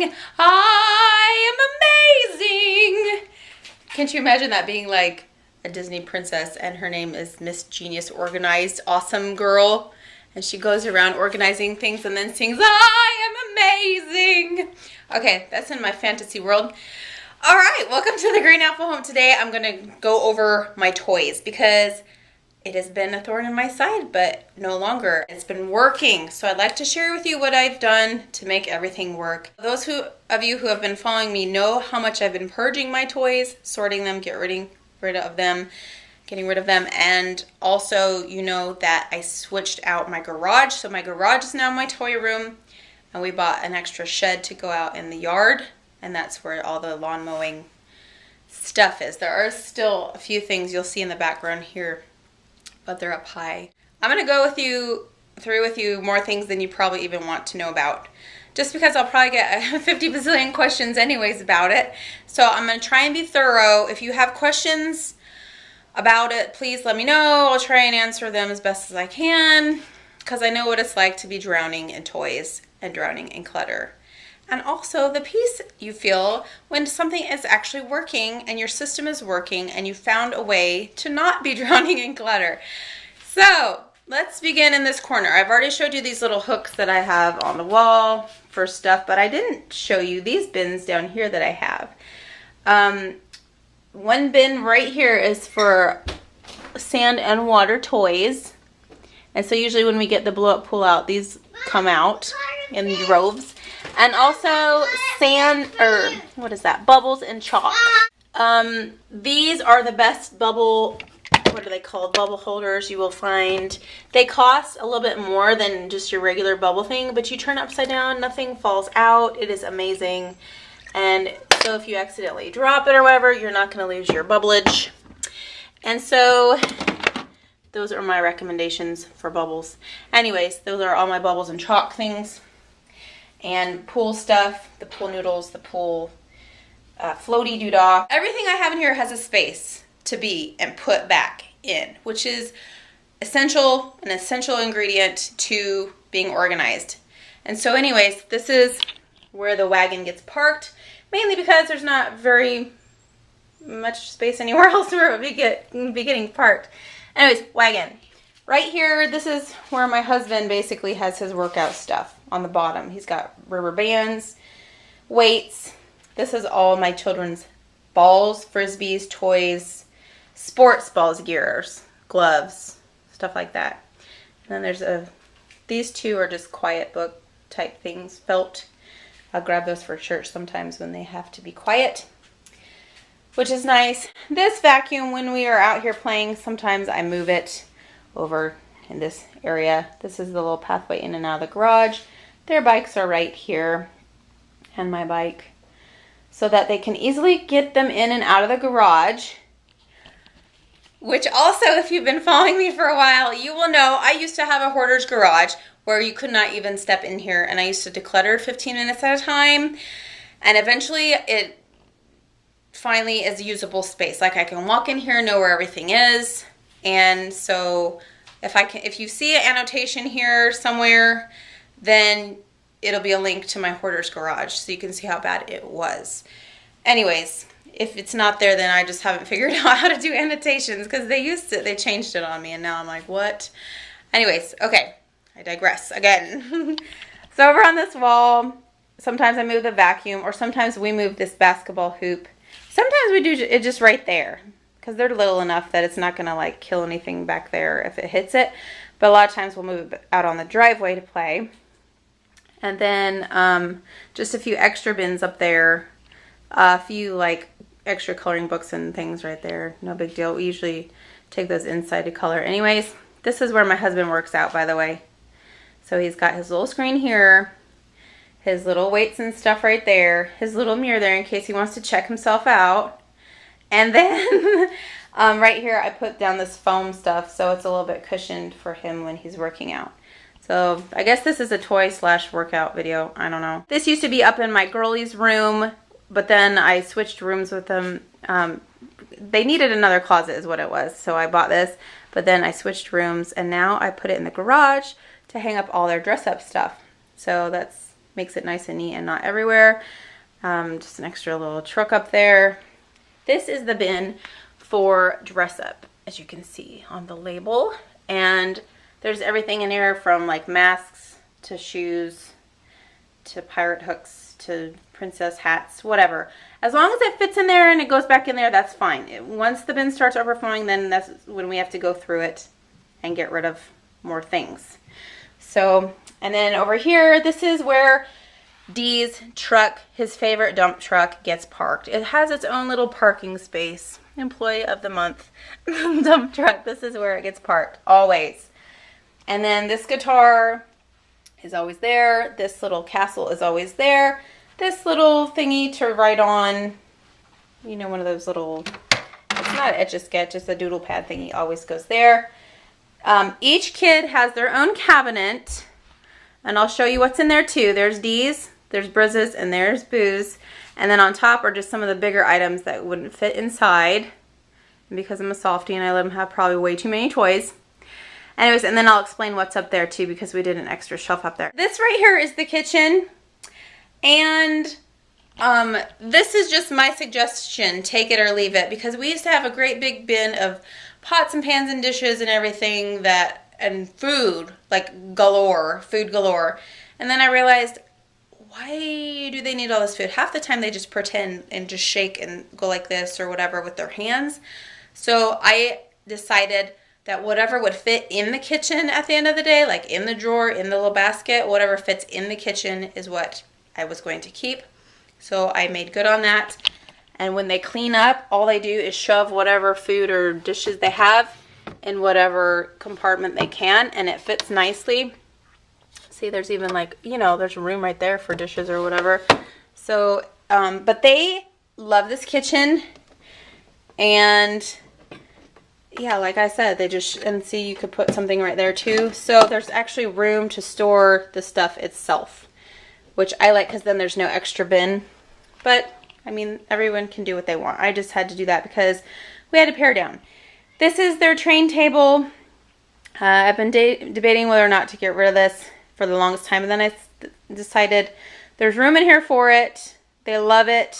amazing. I am amazing. Can't you imagine that being like a Disney princess and her name is Miss Genius Organized Awesome Girl, and she goes around organizing things and then sings, I am amazing. Okay, that's in my fantasy world. All right, welcome to the Green Apple Home. Today I'm going to go over my toys because it has been a thorn in my side, but no longer. It's been working, so I'd like to share with you what I've done to make everything work. Those of you who have been following me know how much I've been purging my toys, sorting them, getting rid of them, and also you know that I switched out my garage. So my garage is now my toy room, and we bought an extra shed to go out in the yard, and that's where all the lawn mowing stuff is. There are still a few things you'll see in the background here, but they're up high. I'm going to go through with you more things than you probably even want to know about, just because I'll probably get 50 bazillion questions anyways about it. So I'm going to try and be thorough. If you have questions about it, please let me know. I'll try and answer them as best as I can, because I know what it's like to be drowning in toys and drowning in clutter. And also the peace you feel when something is actually working and your system is working and you found a way to not be drowning in clutter. So let's begin in this corner. I've already showed you these little hooks that I have on the wall for stuff, but I didn't show you these bins down here that I have. One bin right here is for sand and water toys. And so usually when we get the blow up pull out, these come out in droves. And also bubbles and chalk. These are the best bubble holders you will find. They cost a little bit more than just your regular bubble thing, but you turn it upside down, nothing falls out. It is amazing. And so if you accidentally drop it or whatever, you're not going to lose your bubblage. And so those are my recommendations for bubbles. Anyways, those are all my bubbles and chalk things. And pool stuff, the pool noodles, the pool floaty doodah. Everything I have in here has a space to be and put back in, which is an essential ingredient to being organized. And so anyways, this is where the wagon gets parked, mainly because there's not very much space anywhere else where it would be getting parked. Anyways, wagon. Right here, this is where my husband basically has his workout stuff on the bottom. He's got rubber bands, weights. This is all my children's balls, frisbees, toys, sports balls, gears, gloves, stuff like that. And then there's these two are just quiet book type things, felt. I'll grab those for church sometimes when they have to be quiet, which is nice. This vacuum, when we are out here playing, sometimes I move it over in this area. This is the little pathway in and out of the garage. Their bikes are right here, and my bike, so that they can easily get them in and out of the garage. Which also, if you've been following me for a while, you will know I used to have a hoarder's garage where you could not even step in here, and I used to declutter 15 minutes at a time, and eventually it finally is a usable space. Like I can walk in here, know where everything is. And so if you see an annotation here somewhere, then it'll be a link to my hoarder's garage so you can see how bad it was. Anyways, if it's not there, then I just haven't figured out how to do annotations, because they changed it on me, and now I'm like, what? Anyways, okay, I digress again. So over on this wall, sometimes I move the vacuum, or sometimes we move this basketball hoop. Sometimes we do it just right there, because they're little enough that it's not going to like kill anything back there if it hits it. But a lot of times we'll move it out on the driveway to play. And then just a few extra bins up there. A few like extra coloring books and things right there. No big deal. We usually take those inside to color. Anyways, this is where my husband works out, by the way. So he's got his little screen here, his little weights and stuff right there, his little mirror there in case he wants to check himself out. And then right here I put down this foam stuff so it's a little bit cushioned for him when he's working out. So I guess this is a toy/workout video. I don't know. This used to be up in my girlies' room, but then I switched rooms with them. They needed another closet is what it was, so I bought this. But then I switched rooms, and now I put it in the garage to hang up all their dress-up stuff. So that's Makes it nice and neat and not everywhere. Just an extra little truck up there. This is the bin for dress up, as you can see on the label. And there's everything in here from like masks to shoes to pirate hooks to princess hats, whatever. As long as it fits in there and it goes back in there, that's fine. Once the bin starts overflowing, then that's when we have to go through it and get rid of more things. So, and then over here, this is where Dee's truck, his favorite dump truck, gets parked. It has its own little parking space. Employee of the month dump truck. This is where it gets parked, always. And then this guitar is always there. This little castle is always there. This little thingy to write on, you know, one of those little, it's not an Etch-a-Sketch, it's a doodle pad thingy, always goes there. Each kid has their own cabinet, and I'll show you what's in there too. There's Dee's, there's Briz's, and there's Boo's. And then on top are just some of the bigger items that wouldn't fit inside. And because I'm a softie and I let them have probably way too many toys. Anyways, and then I'll explain what's up there too because we did an extra shelf up there. This right here is the kitchen. And this is just my suggestion, take it or leave it, because we used to have a great big bin of pots and pans and dishes and everything and food, like galore, food galore. And then I realized, why do they need all this food? Half the time they just pretend and just shake and go like this or whatever with their hands. So I decided that whatever would fit in the kitchen at the end of the day, like in the drawer, in the little basket, whatever fits in the kitchen is what I was going to keep. So I made good on that. And when they clean up, all they do is shove whatever food or dishes they have in whatever compartment they can, and it fits nicely. See, there's even like, you know, there's room right there for dishes or whatever. So, but they love this kitchen. And yeah, like I said, they just, and see, you could put something right there too. So there's actually room to store the stuff itself, which I like because then there's no extra bin. But, I mean, everyone can do what they want. I just had to do that because we had to pare down. This is their train table. I've been debating whether or not to get rid of this for the longest time. And then I decided there's room in here for it. They love it.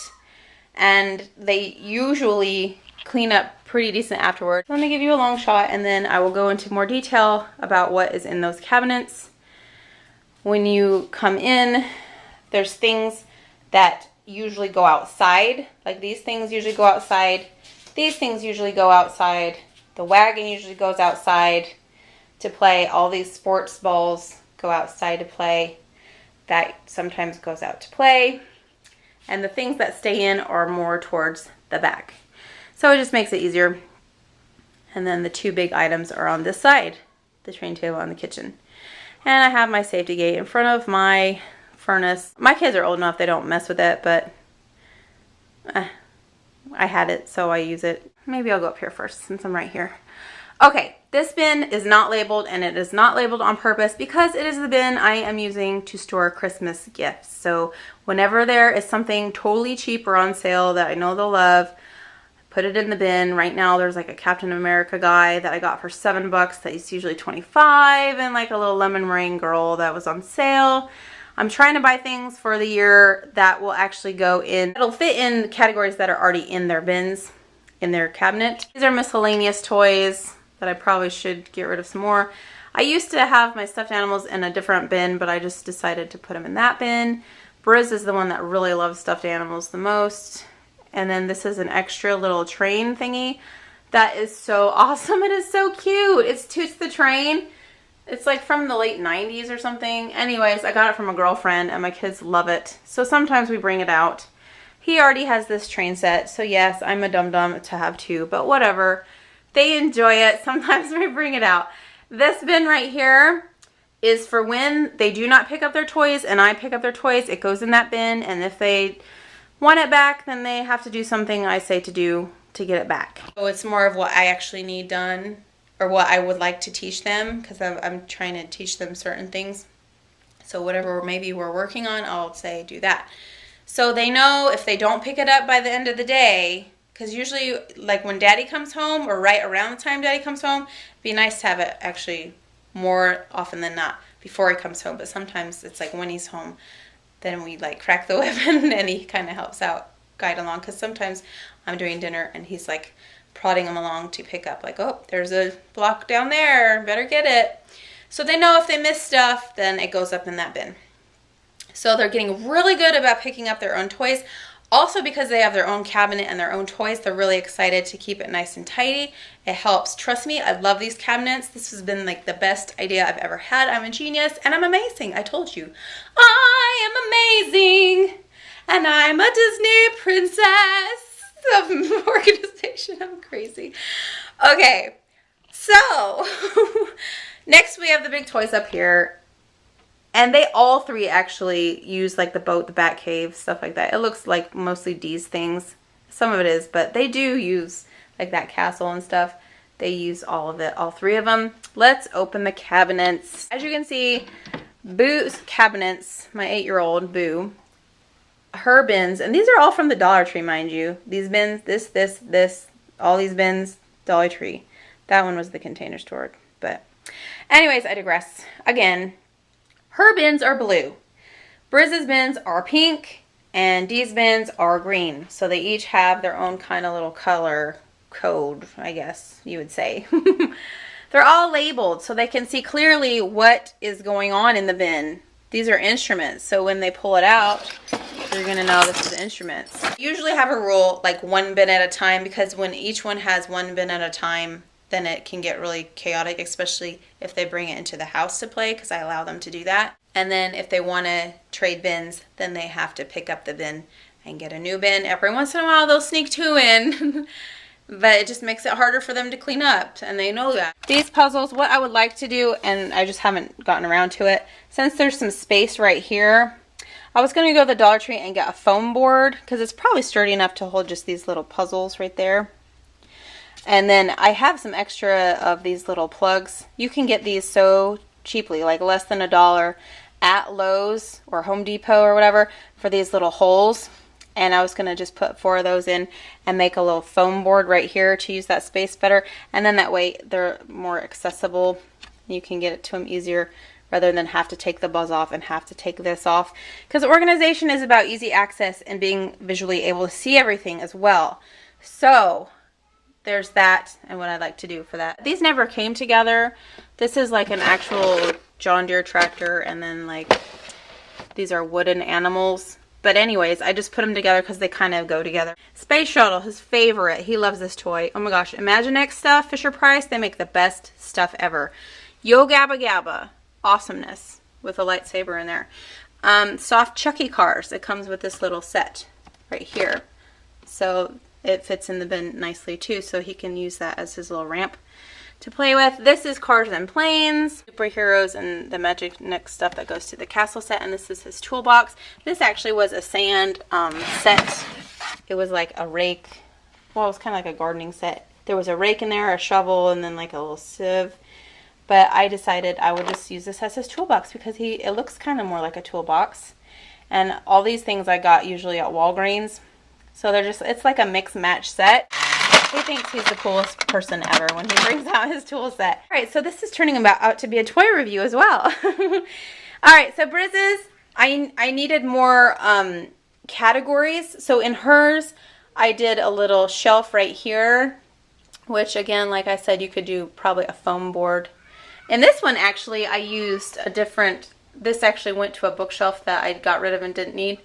And they usually clean up pretty decent afterward. Let me give you a long shot and then I will go into more detail about what is in those cabinets. When you come in, there's things that usually go outside. Like these things usually go outside. These things usually go outside. The wagon usually goes outside to play. All these sports balls go outside to play. That sometimes goes out to play. And the things that stay in are more towards the back. So it just makes it easier. And then the two big items are on this side, the train table and the kitchen. And I have my safety gate in front of my furnace. My kids are old enough, they don't mess with it, but I had it, so I use it. Maybe I'll go up here first since I'm right here. Okay, this bin is not labeled, and it is not labeled on purpose because it is the bin I am using to store Christmas gifts. So whenever there is something totally cheap or on sale that I know they'll love, put it in the bin. Right now there's like a Captain America guy that I got for $7 that is usually $25, and like a little lemon meringue girl that was on sale. I'm trying to buy things for the year that will actually go in. It'll fit in categories that are already in their bins, in their cabinet. These are miscellaneous toys that I probably should get rid of some more. I used to have my stuffed animals in a different bin, but I just decided to put them in that bin. Briz is the one that really loves stuffed animals the most. And then this is an extra little train thingy. That is so awesome. It is so cute. It's Toots the Train. It's like from the late 90s or something. Anyways, I got it from a girlfriend and my kids love it. So sometimes we bring it out. He already has this train set. So yes, I'm a dum-dum to have two, but whatever. They enjoy it. Sometimes we bring it out. This bin right here is for when they do not pick up their toys and I pick up their toys. It goes in that bin, and if they want it back, then they have to do something I say to do to get it back. So it's more of what I actually need done, or what I would like to teach them, because I'm trying to teach them certain things. So whatever maybe we're working on, I'll say do that. So they know if they don't pick it up by the end of the day, because usually like when Daddy comes home or right around the time Daddy comes home, it'd be nice to have it actually more often than not before he comes home. But sometimes it's like when he's home, then we like crack the whip and he kind of helps out, guide along, because sometimes I'm doing dinner and he's like prodding them along to pick up, like, oh, there's a block down there, better get it. So they know if they miss stuff, then it goes up in that bin. So they're getting really good about picking up their own toys. Also, because they have their own cabinet and their own toys, they're really excited to keep it nice and tidy. It helps. Trust me, I love these cabinets. This has been like the best idea I've ever had. I'm a genius and I'm amazing. I told you. I am amazing and I'm a Disney princess of organization. I'm crazy. Okay, so next we have the big toys up here. And they all three actually use like the boat, the bat cave, stuff like that. It looks like mostly Dee's things. Some of it is, but they do use like that castle and stuff. They use all of it, all three of them. Let's open the cabinets. As you can see, Boo's cabinets, my 8-year-old Boo, her bins, and these are all from the Dollar Tree, mind you. These bins, this, all these bins, Dollar Tree. That one was the Container Store. But anyways, I digress. Again, her bins are blue. Briz's bins are pink. And Dee's bins are green. So they each have their own kind of little color code, I guess you would say. They're all labeled so they can see clearly what is going on in the bin. These are instruments. So when they pull it out, you're going to know this is instruments. I usually have a rule like one bin at a time, because when each one has one bin at a time, then it can get really chaotic, especially if they bring it into the house to play, because I allow them to do that. And then if they want to trade bins, then they have to pick up the bin and get a new bin. Every once in a while, they'll sneak 2 in, but it just makes it harder for them to clean up, and they know that. These puzzles, what I would like to do, and I just haven't gotten around to it, since there's some space right here, I was going to go to the Dollar Tree and get a foam board, because it's probably sturdy enough to hold just these little puzzles right there. And then I have some extra of these little plugs. You can get these so cheaply, like less than $1 at Lowe's or Home Depot or whatever, for these little holes. And I was going to just put 4 of those in and make a little foam board right here to use that space better. And then that way they're more accessible. You can get it to them easier rather than have to take the buzz off and have to take this off. Because organization is about easy access and being visually able to see everything as well. So there's that, and what I'd like to do for that. These never came together. This is like an actual John Deere tractor, and then like these are wooden animals. But anyways, I just put them together because they kind of go together. Space Shuttle, his favorite. He loves this toy. Oh my gosh, Imaginext stuff, Fisher Price, they make the best stuff ever. Yo Gabba Gabba, awesomeness with a lightsaber in there. Soft Chucky cars. It comes with this little set right here. So it fits in the bin nicely too, so he can use that as his little ramp to play with. This is Cars and Planes, Superheroes, and the Imaginext stuff that goes to the castle set, and this is his toolbox. This actually was a sand set. It was like a rake. Well, it was kind of like a gardening set. There was a rake in there, a shovel, and then like a little sieve. But I decided I would just use this as his toolbox because it looks kind of more like a toolbox. And all these things I got usually at Walgreens. So they're just, it's like a mix match set. He thinks he's the coolest person ever when he brings out his tool set. All right, so this is turning out to be a toy review as well. All right, so Briz's, I needed more categories. So in hers, I did a little shelf right here, which again, like I said, you could do probably a foam board. In this one, actually, I used a different, this actually went to a bookshelf that I got rid of and didn't need.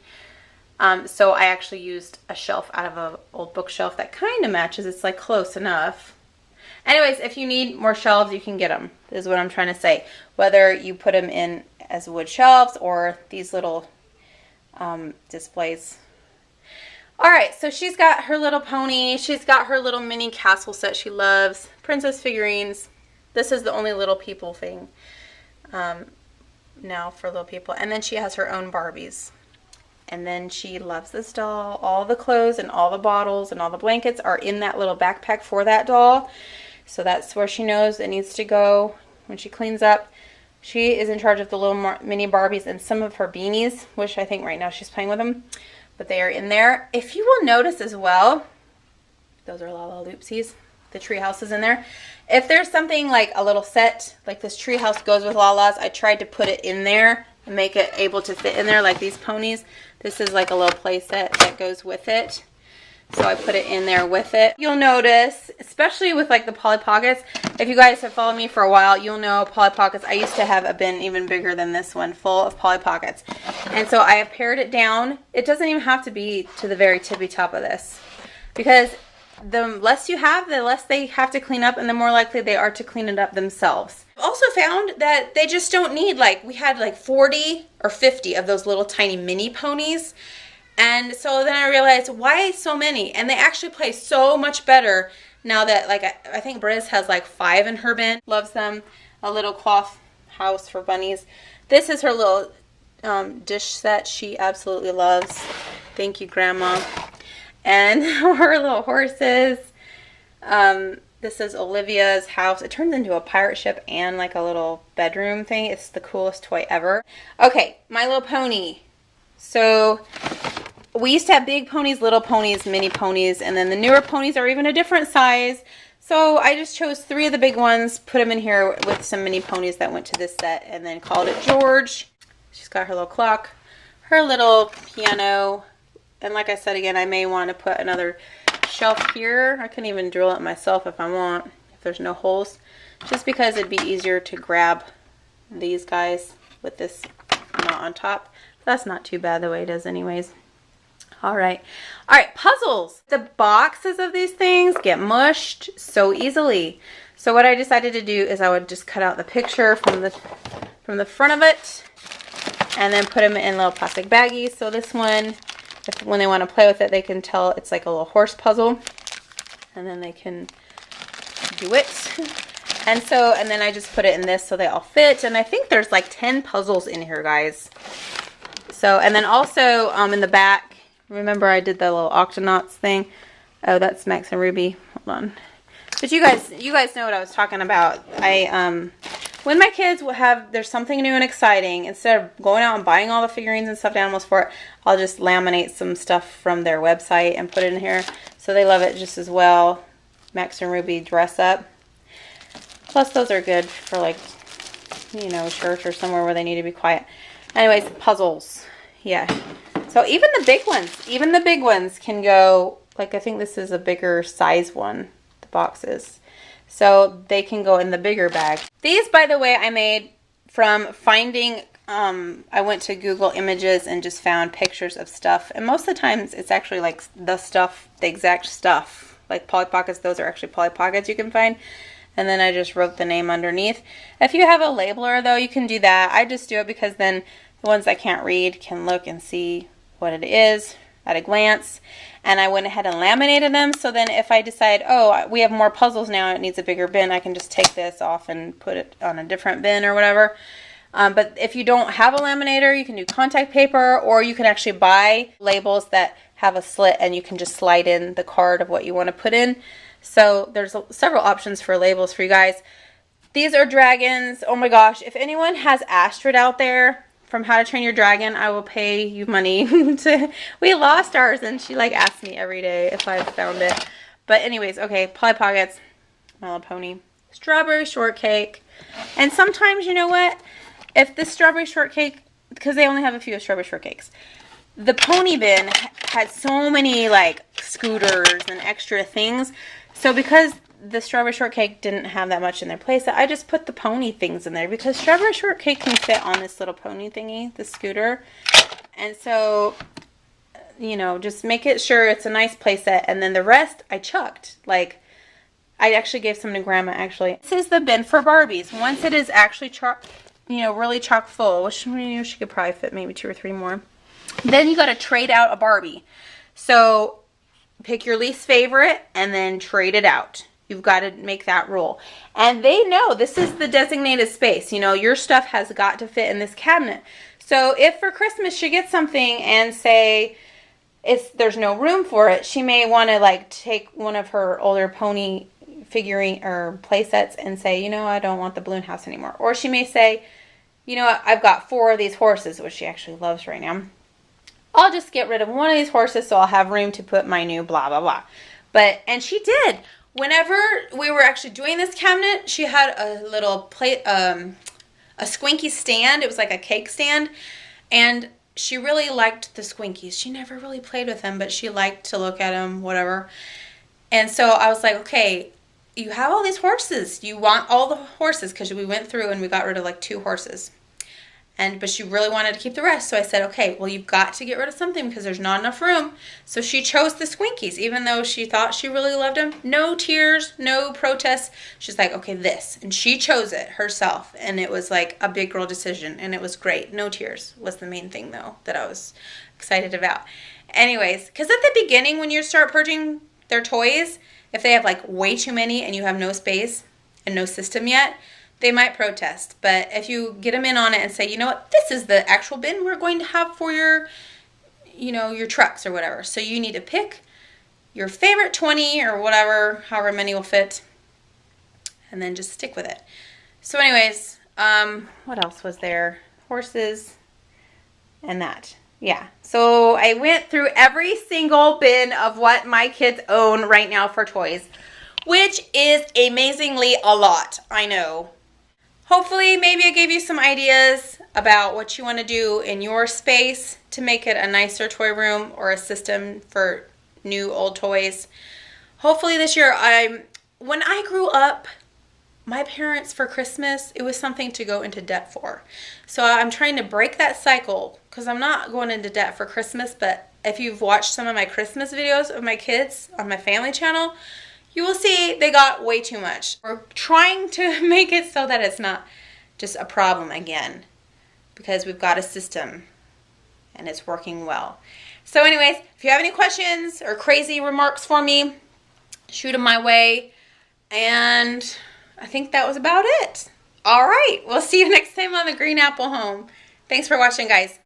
So I actually used a shelf out of an old bookshelf that kind of matches. It's like close enough. Anyways, if you need more shelves, you can get them. This is what I'm trying to say. Whether you put them in as wood shelves or these little displays. Alright, so she's got her little pony. She's got her little mini castle set she loves. Princess figurines. This is the only little people thing now for little people. And then she has her own Barbies. And then she loves this doll. All the clothes and all the bottles and all the blankets are in that little backpack for that doll. So that's where she knows it needs to go when she cleans up. She is in charge of the little mini Barbies and some of her beanies, which I think right now she's playing with them. But they are in there. If you will notice as well, those are Lala Loopsies. The treehouse is in there. If there's something like a little set, like this treehouse goes with Lala's, I tried to put it in there and make it able to fit in there like these ponies. This is like a little play set that goes with it. So I put it in there with it. You'll notice, especially with like the Polly Pockets, if you guys have followed me for a while, you'll know Polly Pockets. I used to have a bin even bigger than this one, full of Polly Pockets. And so I have pared it down. It doesn't even have to be to the very tippy top of this, because the less you have, the less they have to clean up, and the more likely they are to clean it up themselves. I've also found that they just don't need, like, we had like 40 or 50 of those little tiny mini ponies. And so then I realized, why so many? And they actually play so much better now that, like, I think Briz has like 5 in her bin. Loves them. A little cloth house for bunnies. This is her little dish set she absolutely loves. Thank you, Grandma. And her little horses. This is Olivia's house. It turns into a pirate ship and like a little bedroom thing. It's the coolest toy ever. Okay, My Little Pony. So we used to have big ponies, little ponies, mini ponies, and then the newer ponies are even a different size. So I just chose 3 of the big ones, put them in here with some mini ponies that went to this set, and then called it George. She's got her little clock, her little piano, and like I said again, I may want to put another shelf here. I can even drill it myself if I want, if there's no holes, just because it'd be easier to grab these guys with this knot on top. That's not too bad the way it is anyways. Alright, puzzles. The boxes of these things get mushed so easily. So what I decided to do is I would just cut out the picture from the front of it and then put them in little plastic baggies. So this one, when they want to play with it, they can tell it's like a little horse puzzle, and then they can do it. And then I just put it in this so they all fit. And I think there's like 10 puzzles in here, guys. So, and then also in the back, remember I did the little Octonauts thing? Oh, that's Max and Ruby. Hold on. But you guys know what I was talking about. When my kids will have, there's something new and exciting, instead of going out and buying all the figurines and stuffed animals for it, I'll just laminate some stuff from their website and put it in here. So they love it just as well. Max and Ruby dress up. Plus those are good for, like, you know, church or somewhere where they need to be quiet. Anyways, puzzles. Yeah. So even the big ones can go, like, I think this is a bigger size one, the boxes. So they can go in the bigger bag. These, by the way, I made from finding, I went to Google Images and just found pictures of stuff. And most of the times it's actually like the exact stuff. Like Polly Pockets, those are actually Polly Pockets you can find. And then I just wrote the name underneath. If you have a labeler, though, you can do that. I just do it because then the ones that can't read can look and see what it is at a glance. And I went ahead and laminated them, so then if I decide, oh, we have more puzzles now, it needs a bigger bin, I can just take this off and put it on a different bin or whatever. But if you don't have a laminator, you can do contact paper, or you can actually buy labels that have a slit and you can just slide in the card of what you want to put in. So there's several options for labels for you guys. These are dragons. Oh my gosh, if anyone has Astrid out there from How to Train Your Dragon, I will pay you money. We lost ours, and she like asks me every day if I've found it. But anyways, okay, Polly Pockets, My Little Pony, strawberry shortcake, and sometimes, you know what? If the strawberry shortcake, because they only have a few strawberry shortcakes, the pony bin had so many like scooters and extra things. So because the strawberry shortcake didn't have that much in their place, I just put the pony things in there, because strawberry shortcake can fit on this little pony thingy, the scooter. And so, you know, just make it sure it's a nice play set, and then the rest I chucked. Like, I actually gave some to Grandma, actually. This is the bin for Barbies. Once it is actually really chock full, which she could probably fit maybe 2 or 3 more, then you got to trade out a Barbie. So pick your least favorite and then trade it out. You've got to make that rule. And they know this is the designated space. You know, your stuff has got to fit in this cabinet. So if for Christmas she gets something and say there's no room for it, she may want to like take one of her older pony figurine or play sets and say, you know, I don't want the balloon house anymore. Or she may say, you know, I've got 4 of these horses, which she actually loves right now. I'll just get rid of one of these horses so I'll have room to put my new blah, blah, blah. And she did. Whenever we were actually doing this cabinet, she had a little plate, a a Squinky stand. It was like a cake stand. And she really liked the Squinkies. She never really played with them, but she liked to look at them, whatever. And so I was like, okay, you have all these horses. You want all the horses, because we went through and we got rid of like 2 horses. But she really wanted to keep the rest. So I said, okay, well, you've got to get rid of something because there's not enough room. So she chose the Squinkies, even though she thought she really loved them. No tears, no protests. She's like, okay, this. And she chose it herself. And it was like a big girl decision. And it was great. No tears was the main thing, though, that I was excited about. Anyways, because at the beginning, when you start purging their toys, if they have like way too many and you have no space and no system yet, they might protest. But if you get them in on it and say, you know what, this is the actual bin we're going to have for your, your trucks or whatever. So you need to pick your favorite 20 or whatever, however many will fit, and then just stick with it. So anyways, what else was there? Horses and that. Yeah. So I went through every single bin of what my kids own right now for toys, which is amazingly a lot. I know. Hopefully, maybe I gave you some ideas about what you want to do in your space to make it a nicer toy room or a system for new old toys. Hopefully this year, when I grew up, my parents for Christmas, it was something to go into debt for. So I'm trying to break that cycle because I'm not going into debt for Christmas, but if you've watched some of my Christmas videos of my kids on my family channel, you will see they got way too much. We're trying to make it so that it's not just a problem again, because we've got a system and it's working well. So anyways, if you have any questions or crazy remarks for me, shoot them my way. And I think that was about it. All right, we'll see you next time on The Green Apple Home. Thanks for watching, guys.